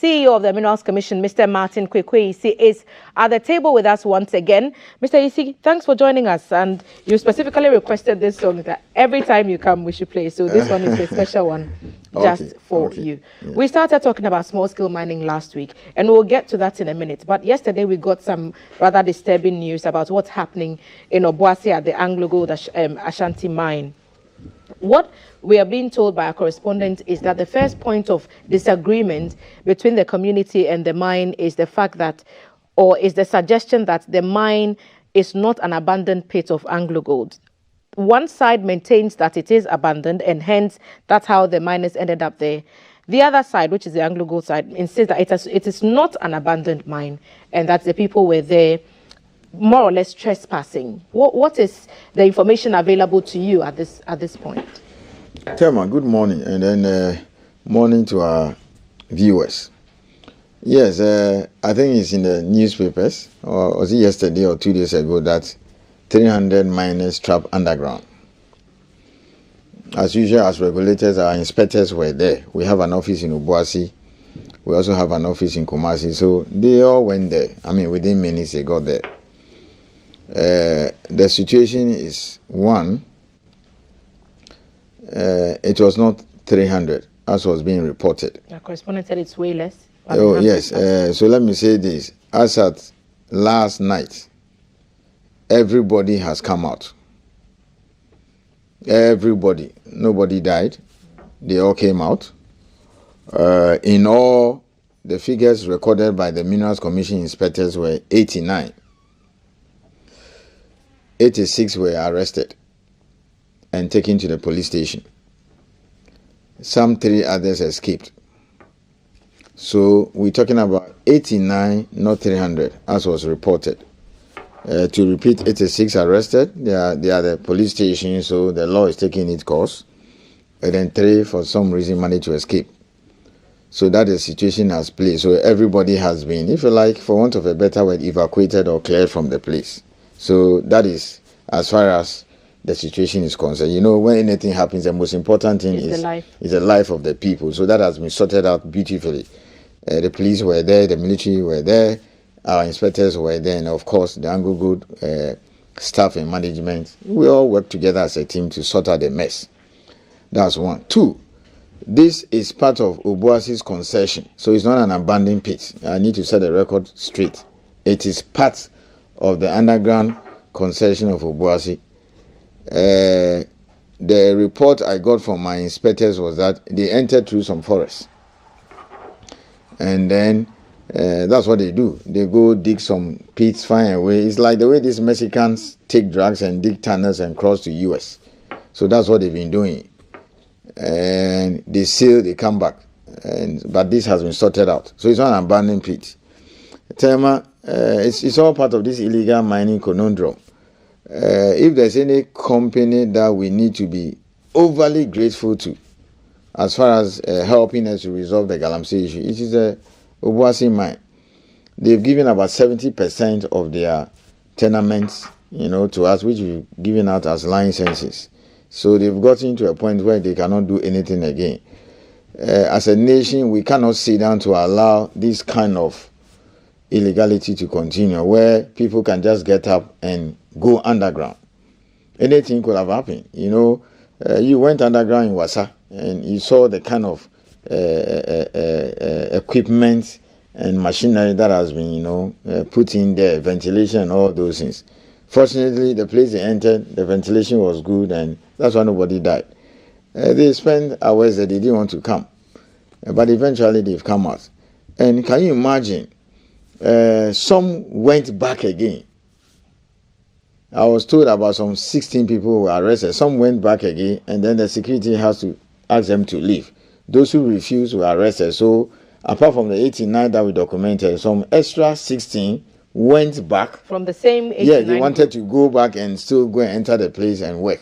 CEO of the Minerals Commission, Mr. Martin Kwekwe, is at the table with us once again. Mr. Isi, thanks for joining us. And you specifically requested this song that every time you come, we should play. So this one is a special one just for you. Yeah. We started talking about small-scale mining last week, and we'll get to that in a minute. But yesterday, we got some rather disturbing news about what's happening in Obuasi at the Anglo-Gold Ashanti mine. What we are being told by our correspondent is that the first point of disagreement between the community and the mine is the fact that, or is the suggestion that the mine is not an abandoned pit of Anglo Gold. One side maintains that it is abandoned, and hence that's how the miners ended up there. The other side, which is the Anglo Gold side, insists that it is not an abandoned mine and that the people were there more or less trespassing. What is the information available to you at this point? Thelma, good morning, and then morning to our viewers. Yes, I think it's in the newspapers, or was it yesterday or 2 days ago, that 300 miners trapped underground. As usual, as regulators, our inspectors were there. We have an office in Obuasi. We also have an office in Kumasi. So they all went there. I mean, within minutes, they got there. The situation is, one, it was not 300 as was being reported. The correspondent said it's way less. Oh, yes. So let me say this. As at last night, everybody has come out. Everybody. Nobody died. They all came out. In all, the figures recorded by the Minerals Commission inspectors were 89. 86 were arrested and taken to the police station. Some 3 others escaped. So we're talking about 89, not 300, as was reported. To repeat, 86 arrested. They are the police station, so the law is taking its course. And then 3, for some reason, managed to escape. So that the situation has played. So everybody has been, if you like, for want of a better word, evacuated or cleared from the place. So that is as far as the situation is concerned. You know, when anything happens, the most important thing is the life of the people. So that has been sorted out beautifully. The police were there, the military were there, our inspectors were there, and of course the Anglo Gold staff and management. We all work together as a team to sort out the mess. That's one. 2, this is part of Obuasi's concession, so it's not an abandoned pit. I need to set the record straight. It is part of the underground concession of Obuasi. The report I got from my inspectors was that they entered through some forests. And then that's what they do. They go dig some pits, find a way. It's like the way these Mexicans take drugs and dig tunnels and cross to US. So that's what they've been doing. And they seal, they come back. But this has been sorted out. So it's not an abandoned pit. Thelma, it's all part of this illegal mining conundrum. If there's any company that we need to be overly grateful to, as far as helping us to resolve the Galamsey issue, it is the Obuasi mine. They've given about 70% of their tenements, to us, which we've given out as licenses. So they've gotten to a point where they cannot do anything again. As a nation, we cannot sit down to allow this kind of illegality to continue, where people can just get up and go underground. Anything could have happened. You went underground in Wasa and you saw the kind of equipment and machinery that has been, put in there, ventilation and all those things. Fortunately, the place they entered, the ventilation was good, and that's why nobody died. They spent hours that they didn't want to come, but eventually they've come out. And can you imagine? Some went back again. I was told about some 16 people who were arrested. Some went back again, and then the security has to ask them to leave. Those who refused were arrested. So apart from the 89 that we documented, some extra 16 went back. From the same 89? Yeah, they wanted to go back and still go and enter the place and work.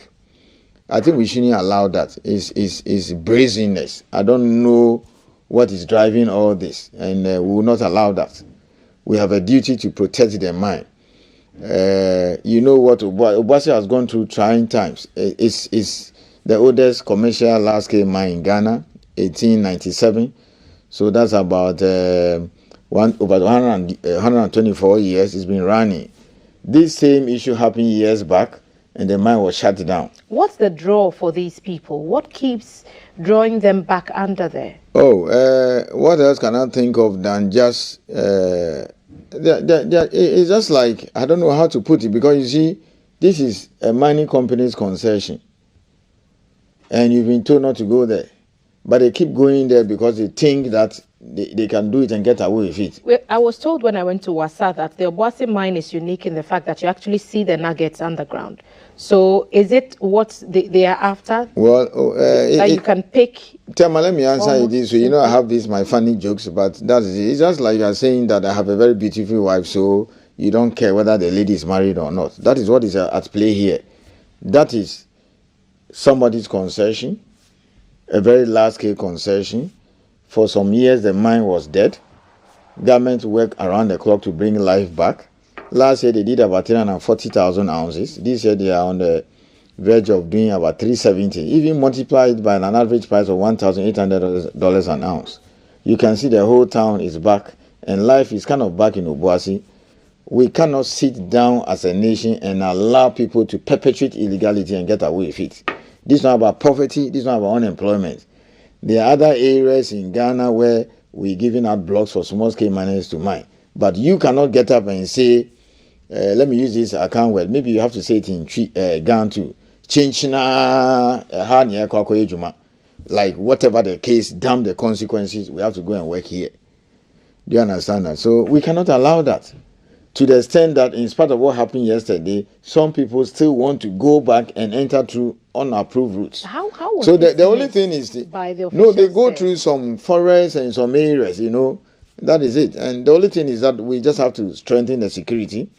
I think we shouldn't allow that. It's brazenness. I don't know what is driving all this, and we will not allow that. We have a duty to protect their mind. You know what Obuasi has gone through trying times. It's the oldest commercial large-scale mine in Ghana, 1897. So that's about over 124 years it's been running. This same issue happened years back, and the mine was shut down. What's the draw for these people? What keeps drawing them back under there? Oh, what else can I think of than just it's just like, I don't know how to put it, because you see, this is a mining company's concession, and you've been told not to go there, but they keep going there because they think that they can do it and get away with it. Well, I was told when I went to Wasa that the Obuasi mine is unique in the fact that you actually see the nuggets underground. So is it what they are after? Well, that you can pick? Tema, let me answer you this way. You know, I have my funny jokes, but that is it. It's just like you are saying that I have a very beautiful wife, so you don't care whether the lady is married or not. That is what is at play here. That is somebody's concession, a very large-scale concession. For some years, the mine was dead. Government worked around the clock to bring life back. Last year, they did about 340,000 ounces. This year, they are on the verge of doing about 370. Even multiplied by an average price of $1,800 an ounce. You can see the whole town is back, and life is kind of back in Obuasi. We cannot sit down as a nation and allow people to perpetuate illegality and get away with it. This is not about poverty. This is not about unemployment. There are other areas in Ghana where we're giving out blocks for small-scale miners to mine. But you cannot get up and say, let me use this account word. Maybe you have to say it in Ghana too. Like whatever the case, damn the consequences, we have to go and work here. Do you understand that? So we cannot allow that. To the extent that in spite of what happened yesterday, some people still want to go back and enter through unapproved routes. How was so the only thing is, by the no, they go through some forests and some areas, you know. That is it. And the only thing is that we just have to strengthen the security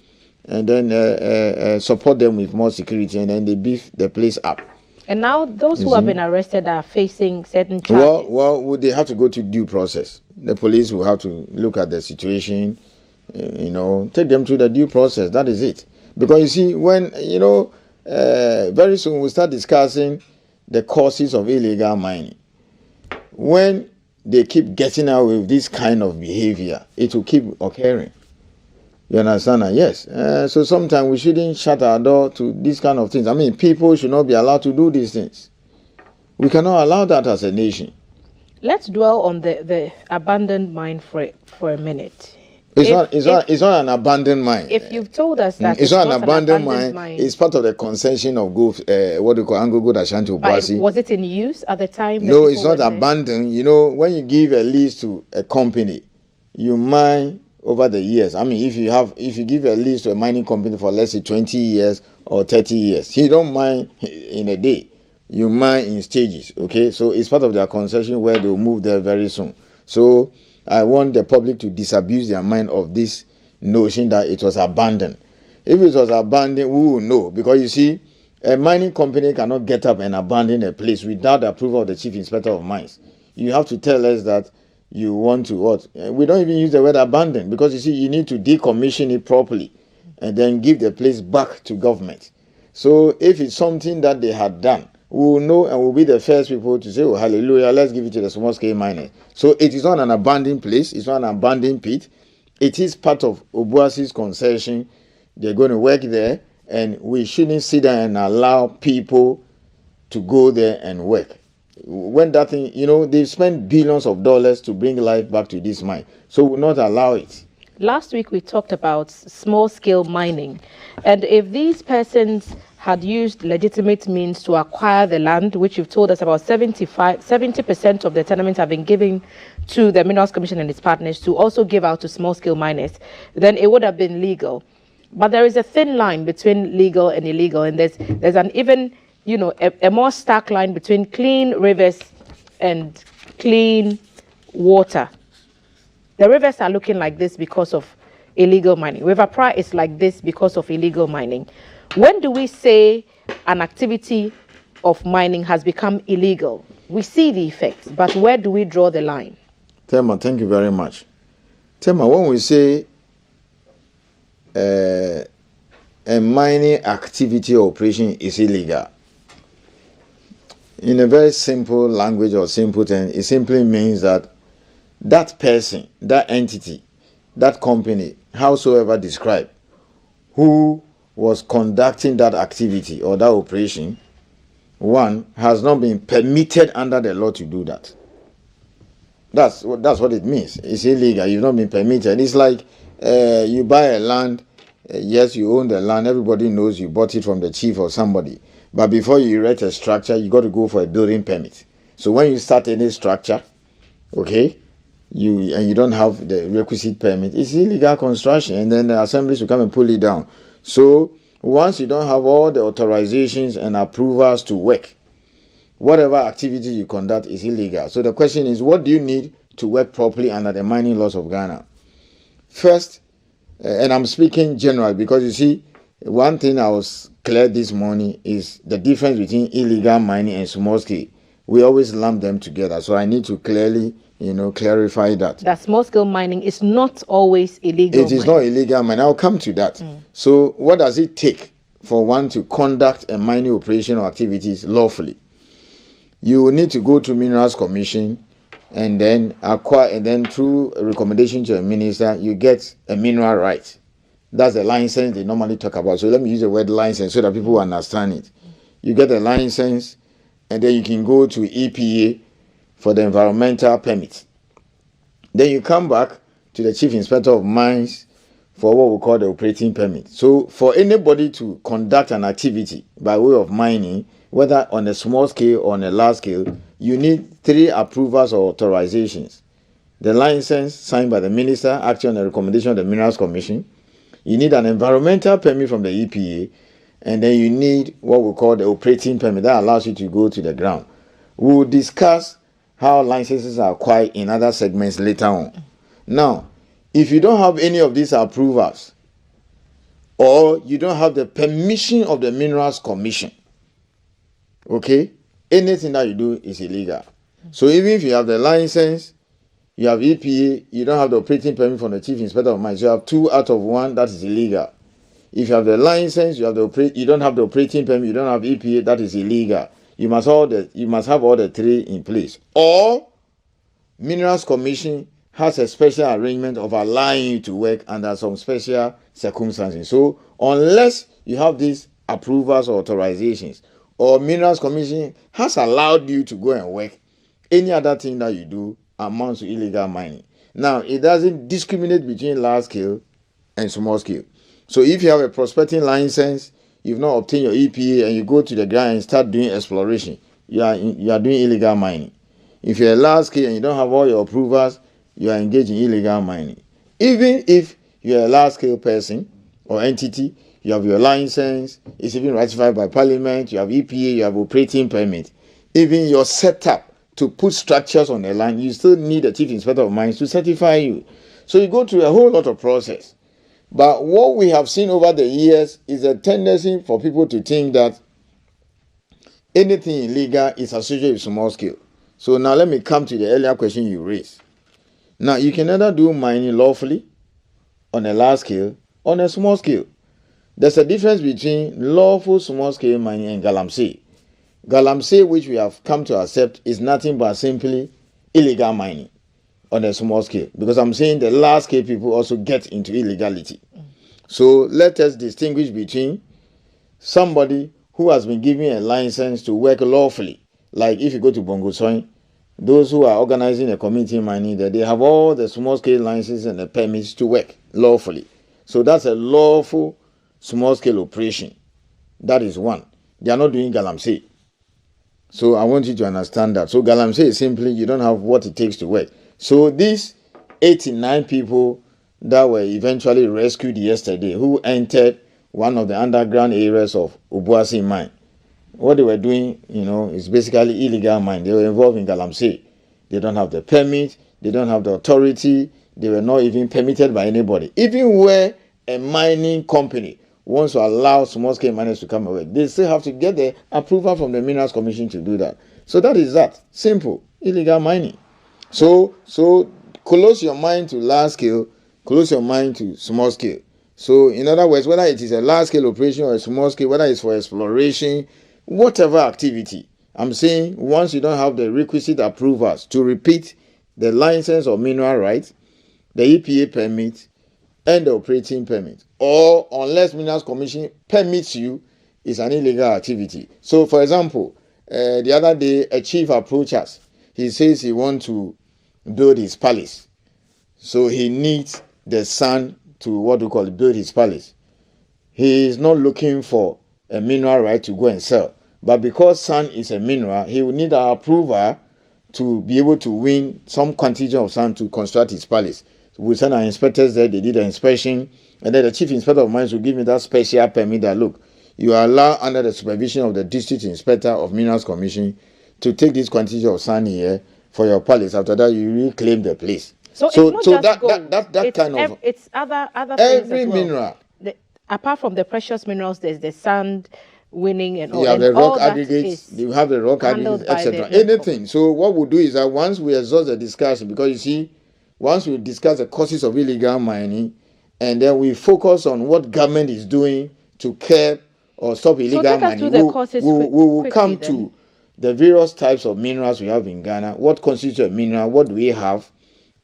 and then support them with more security, and then they beef the place up. And now those who have been arrested are facing certain charges. Well, they have to go to due process. The police will have to look at the situation, you know, take them through the due process. That is it. Because you see, when, you know, very soon we'll start discussing the causes of illegal mining. When they keep getting out with this kind of behavior, it will keep occurring. You understand that? Yes. So sometimes we shouldn't shut our door to these kind of things. I mean, people should not be allowed to do these things. We cannot allow that as a nation. Let's dwell on the abandoned mine for a minute. It's not an abandoned mine. If you've told us that it's not an abandoned mine, it's part of the concession of what do you call Angogo Ashanti Obuasi. Was it in use at the time? No, it's not abandoned. You know, when you give a lease to a company, you mine over the years. I mean, if you give a lease to a mining company for, let's say, 20 years or 30 years, you don't mine in a day. You mine in stages, okay? So it's part of their concession where they'll move there very soon. So I want the public to disabuse their mind of this notion that it was abandoned. If it was abandoned, we will know. Because you see, a mining company cannot get up and abandon a place without the approval of the Chief Inspector of Mines. You have to tell us that you want to what? We don't even use the word abandon, because you see, you need to decommission it properly and then give the place back to government. So if it's something that they had done, we will know and we'll be the first people to say, oh, hallelujah, let's give it to the small-scale miners. So it is not an abandoned place. It's not an abandoned pit. It is part of Obuasi's concession. They're going to work there, and we shouldn't sit there and allow people to go there and work. When that thing, you know, they've spent billions of dollars to bring life back to this mine. So we'll not allow it. Last week we talked about small-scale mining. And if these persons had used legitimate means to acquire the land, which you've told us about 70% of the tenements have been given to the Minerals Commission and its partners to also give out to small-scale miners, then it would have been legal. But there is a thin line between legal and illegal, and there's an even, you know, a more stark line between clean rivers and clean water. The rivers are looking like this because of illegal mining. River Pra is like this because of illegal mining. When do we say an activity of mining has become illegal? We see the effects, but where do we draw the line? Tema, thank you very much. Tema, when we say a mining activity or operation is illegal, in a very simple language or simple term, it simply means that that person, that entity, that company, howsoever described, who was conducting that activity or that operation, one, has not been permitted under the law to do that. That's what it means. It's illegal. You've not been permitted. It's like you buy a land. Yes, you own the land. Everybody knows you bought it from the chief or somebody. But before you erect a structure, you got to go for a building permit. So when you start any structure, okay, you don't have the requisite permit, it's illegal construction, and then the assemblies will come and pull it down. So once you don't have all the authorizations and approvals to work, whatever activity you conduct is illegal. So the question is, what do you need to work properly under the mining laws of Ghana? First, and I'm speaking general because you see, one thing I was clear this morning is the difference between illegal mining and small scale. We always lump them together. So I need to clearly, clarify that. That small scale mining is not always illegal. It is not illegal mining. I'll come to that. So what does it take for one to conduct a mining operation or activities lawfully? You will need to go to Minerals Commission and then acquire, and then through a recommendation to a minister, you get a mineral right. That's the license they normally talk about. So let me use the word license so that people understand it. You get a license, and then you can go to EPA for the environmental permit. Then you come back to the Chief Inspector of Mines for what we call the operating permit. So for anybody to conduct an activity by way of mining, whether on a small scale or on a large scale, you need 3 approvals or authorizations. The license signed by the minister acting on the recommendation of the Minerals Commission. You need an environmental permit from the EPA, and then you need what we call the operating permit that allows you to go to the ground. We will discuss how licenses are acquired in other segments later on. Now, if you don't have any of these approvals, or you don't have the permission of the Minerals Commission, okay, anything that you do is illegal. So even if you have the license, you have EPA, you don't have the operating permit from the Chief Inspector of Mines, you have 2 out of 1, that is illegal. If you have the license, you don't have the operating permit, you don't have EPA, that is illegal. You must have all the 3 in place. Or Minerals Commission has a special arrangement of allowing you to work under some special circumstances. So unless you have these approvals or authorizations, or Minerals Commission has allowed you to go and work, any other thing that you do amounts to illegal mining. Now, it doesn't discriminate between large scale and small scale. So if you have a prospecting license, you've not obtained your EPA, and you go to the ground and start doing exploration, you are doing illegal mining. If you're a large scale and you don't have all your approvals, you are engaged in illegal mining. Even if you're a large scale person or entity, you have your license, it's even ratified by Parliament, you have EPA, you have operating permit. Even your setup to put structures on the land, you still need a Chief Inspector of Mines to certify you. So you go through a whole lot of process. But what we have seen over the years is a tendency for people to think that anything illegal is associated with small scale. So now let me come to the earlier question you raised. Now, you can either do mining lawfully on a large scale or on a small scale. There's a difference between lawful small scale mining and galamsey. Galamsey, which we have come to accept, is nothing but simply illegal mining on a small scale. Because I'm saying the large scale people also get into illegality. So let us distinguish between somebody who has been given a license to work lawfully. Like if you go to Bongo Soin, those who are organizing a community mining there, they have all the small scale licenses and the permits to work lawfully. So that's a lawful small scale operation. That is one. They are not doing galamsey. So I want you to understand that. So galamsey is simply you don't have what it takes to work. So these 89 people that were eventually rescued yesterday, who entered one of the underground areas of Obuasi mine, what they were doing, is basically illegal mine. They were involved in galamsey. They don't have the permit. They don't have the authority. They were not even permitted by anybody. Even where a mining company wants to allow small-scale miners to come and work, they still have to get the approval from the Minerals Commission to do that. So that is that. Simple. Illegal mining. So close your mind to large scale, close your mind to small scale. So in other words, whether it is a large scale operation or a small scale, whether it's for exploration, whatever activity, I'm saying once you don't have the requisite approvals to repeat the license or mineral rights, the EPA permit, and the operating permit. Or unless Minerals Commission permits you, it's an illegal activity. So, for example, the other day, a chief approached us. He says he wants to build his palace. So he needs the son to build his palace. He is not looking for a mineral right to go and sell. But because sand is a mineral, he will need our approval to be able to win some quantity of sand to construct his palace. So we send our inspectors there, they did the inspection, and then the chief inspector of mines will give me that special permit that, look, you are allowed under the supervision of the district inspector of Minerals Commission to take this quantity of sand here for your palace. After that, you reclaim the place. So it's not just gold. It's other things every as well. Mineral. Apart from the precious minerals, there's the sand winning and all. You have the rock aggregates. You have the rock aggregates, etc. Anything. So what we'll do is that once we exhaust the discussion, because you see, once we discuss the causes of illegal mining, and then we focus on what government is doing to curb or stop illegal mining, we will come to the various types of minerals we have in Ghana. What constitutes a mineral? What do we have?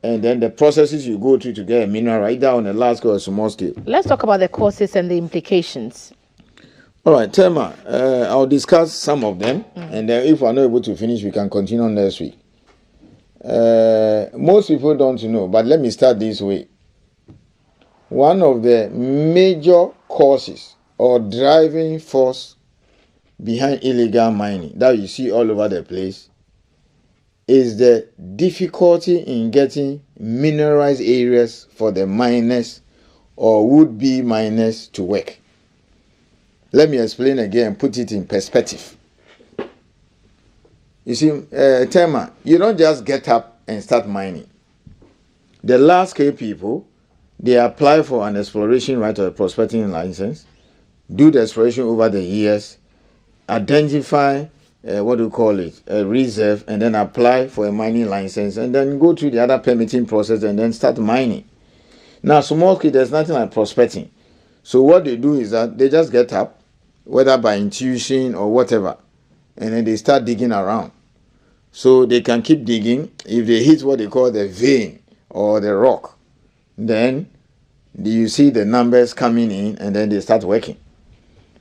And then the processes you go through to get a mineral, right down on a large scale or small scale. Let's talk about the causes and the implications. All right, Tema, I'll discuss some of them, and then if we're not able to finish, we can continue next week. Most people don't know, but let me start this way. One of the major causes or driving force behind illegal mining that you see all over the place is the difficulty in getting mineralized areas for the miners or would-be miners to work. Let me explain again, put it in perspective. You see, Tema, you don't just get up and start mining. The large-scale people, they apply for an exploration right or a prospecting license, do the exploration over the years, identify a reserve, and then apply for a mining license, and then go through the other permitting process and then start mining. Now, small scale, there's nothing like prospecting. So what they do is that they just get up, whether by intuition or whatever, and then they start digging around. So they can keep digging. If they hit what they call the vein or the rock, then you see the numbers coming in, and then they start working.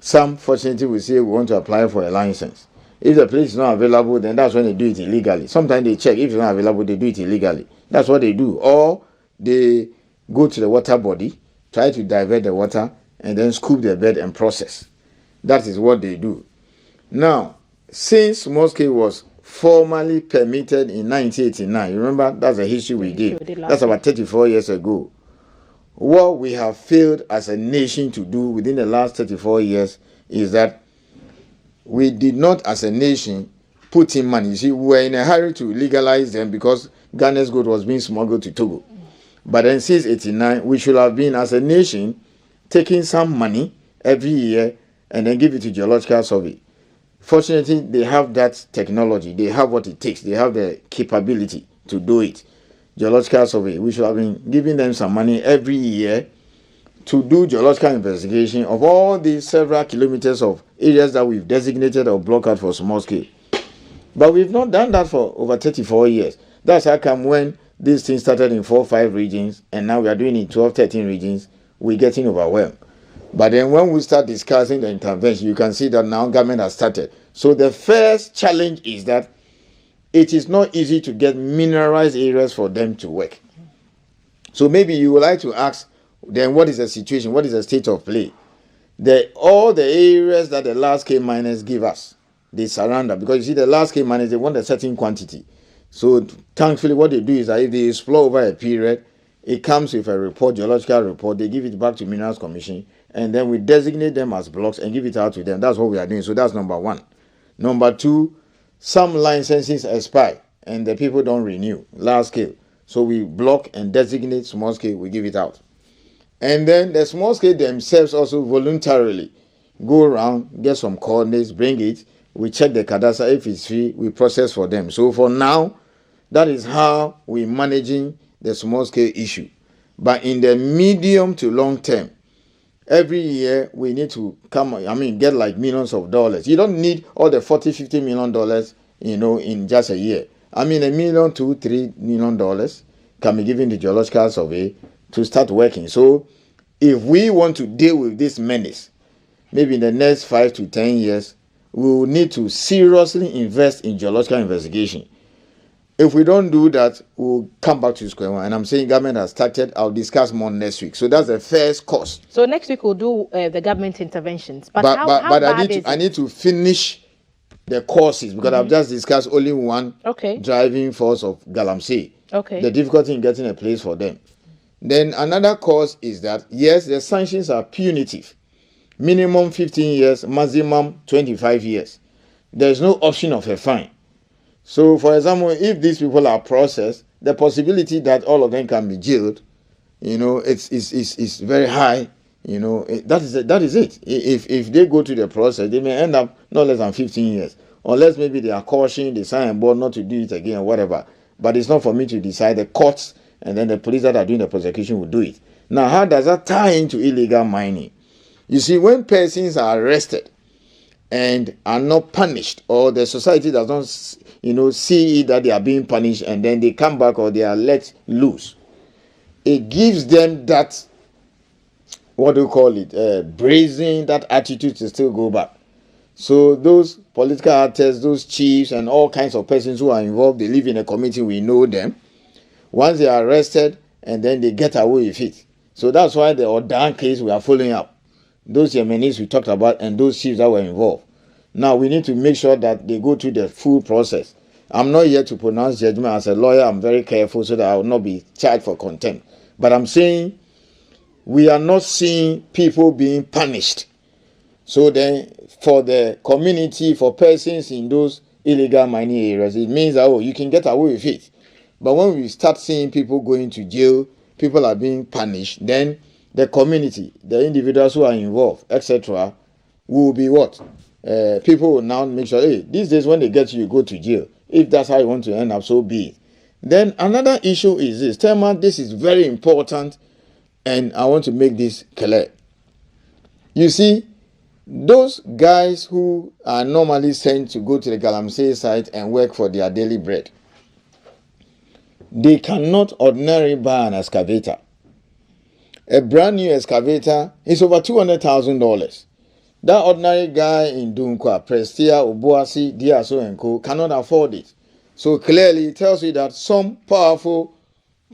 Some, fortunately, will say we want to apply for a license. If the place is not available, then that's when they do it illegally. Sometimes they check. If it's not available, they do it illegally. That's what they do. Or they go to the water body, try to divert the water, and then scoop the bed and process. That is what they do. Now, since small scale was formally permitted in 1989, you remember, that's the history we gave. That's about 34 years ago. What we have failed as a nation to do within the last 34 years is that we did not, as a nation, put in money. You see, we were in a hurry to legalize them because Ghana's gold was being smuggled to Togo. But then since 1989, we should have been, as a nation, taking some money every year and then give it to Geological Survey. Fortunately, they have that technology. They have what it takes. They have the capability to do it. Geological Survey, we should have been giving them some money every year to do geological investigation of all these several kilometers of areas that we've designated or blocked out for small scale. But we've not done that for over 34 years. That's how come when this thing started in 4 or 5 regions, and now we are doing it in 12, 13 regions, we're getting overwhelmed. But then when we start discussing the intervention, you can see that now government has started. So the first challenge is that it is not easy to get mineralized areas for them to work. So maybe you would like to ask, then what is the situation? What is the state of play? All the areas that the large-scale miners give us, they surround them. Because you see, the large-scale miners, they want a certain quantity. So thankfully, what they do is that if they explore over a period, it comes with a report, geological report. They give it back to Minerals Commission, and then we designate them as blocks and give it out to them. That's what we are doing. So that's number one. Number two, some licenses expire and the people don't renew, large scale. So we block and designate small scale, we give it out. And then the small scale themselves also voluntarily go around, get some coordinates, bring it, we check the cadastre. If it's free, we process for them. So for now, that is how we're managing the small scale issue. But in the medium to long term, every year we need to get like millions of dollars. You don't need all the $40-50 million, in just a year. I mean, $1 million to $3 million can be given the geological survey to start working. So if we want to deal with this menace, maybe in the next 5 to 10 years, we will need to seriously invest in geological investigation. If we don't do that, we'll come back to square one. And I'm saying government has started. I'll discuss more next week. So that's the first cost. So next week we'll do the government interventions. But how bad is it? I need to finish the courses because I've just discussed only one driving force of Galamsey. Okay. The difficulty in getting a place for them. Then another cause is that, yes, the sanctions are punitive. Minimum 15 years, maximum 25 years. There's no option of a fine. So, for example, if these people are processed, the possibility that all of them can be jailed, it's very high. That is it. If they go to the process, they may end up not less than 15 years. Unless maybe they are cautioned, they sign a board not to do it again or whatever. But it's not for me to decide. The courts and then the police that are doing the prosecution will do it. Now, how does that tie into illegal mining? You see, when persons are arrested and are not punished, or the society does not, see that they are being punished, and then they come back or they are let loose, it gives them that, what do you call it, brazen, that attitude to still go back. So those political actors, those chiefs and all kinds of persons who are involved, they live in a community, we know them. Once they are arrested, and then they get away with it. So that's why the Odan case we are following up. Those Yemenis we talked about and those chiefs that were involved. Now we need to make sure that they go through the full process. I'm not here to pronounce judgment. As a lawyer, I'm very careful so that I will not be charged for contempt. But I'm saying we are not seeing people being punished. So then for the community, for persons in those illegal mining areas, it means that, you can get away with it. But when we start seeing people going to jail, people are being punished, then the community, the individuals who are involved, etc., will be what? People will now make sure, these days when they get you go to jail. If that's how you want to end up, so be it. Then another issue is this. Tema, this is very important, and I want to make this clear. You see, those guys who are normally sent to go to the Galamsey site and work for their daily bread, they cannot ordinarily buy an excavator. A brand new excavator is over $200,000. That ordinary guy in Dunkwa, Prestia, Obuasi, Diaso and Co. cannot afford it. So clearly it tells you that some powerful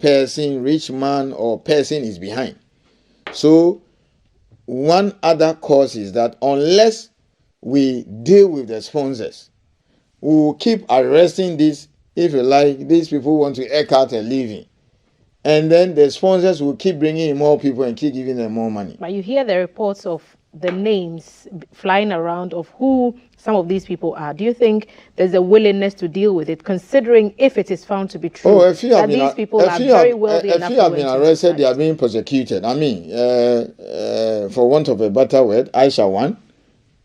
person, rich man or person is behind. So one other cause is that unless we deal with the sponsors, we will keep arresting these, if you like, these people who want to eke out a living. And then the sponsors will keep bringing in more people and keep giving them more money. But you hear the reports of the names flying around of who some of these people are. Do you think there's a willingness to deal with it, considering if it is found to be true that these people are very wealthy enough? A few have been arrested, they are being prosecuted. I mean, for want of a better word, Aisha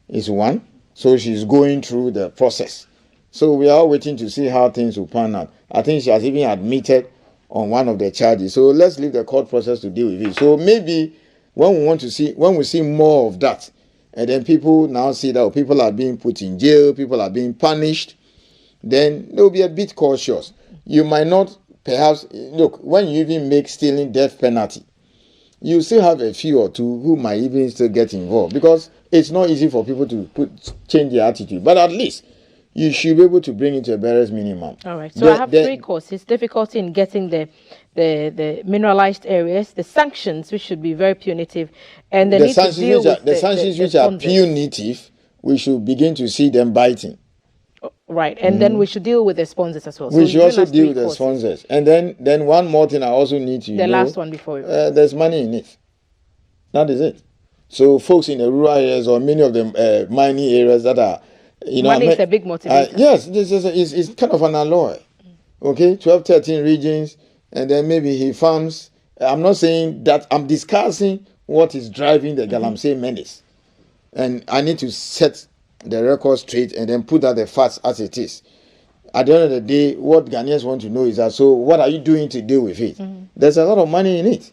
is one. So she's going through the process. So we are waiting to see how things will pan out. I think she has even admitted on one of the charges. So let's leave the court process to deal with it. So maybe when we see more of that, and then people now see that people are being put in jail, people are being punished, then they'll be a bit cautious. You might not, perhaps, look, when you even make stealing death penalty, you still have a few or two who might even still get involved, because it's not easy for people to change their attitude. But at least you should be able to bring it to a barest minimum. All right. So I have three causes: difficulty in getting the mineralized areas, the sanctions, which should be very punitive, and the need to deal with the sanctions which are punitive. We should begin to see them biting. Right, and then we should deal with the sponsors as well. We should also deal with the sponsors, and then one more thing I also need to know. Last one before we there's money in it. That is it. So folks in the rural areas or many of the mining areas that are, money is a big motivator. Yes, this is kind of an alloy. Okay, 12, 13 regions, and then maybe he farms. I'm not saying that, I'm discussing what is driving the Galamsey menace. And I need to set the record straight and then put out the facts as it is. At the end of the day, what Ghanaians want to know is that, so what are you doing to deal with it? There's a lot of money in it.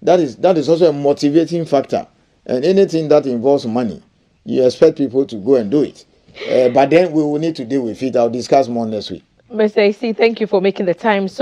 That is also a motivating factor. And anything that involves money, you expect people to go and do it. But then we will need to deal with it. I'll discuss more next week. Mr. AC, thank you for making the time. So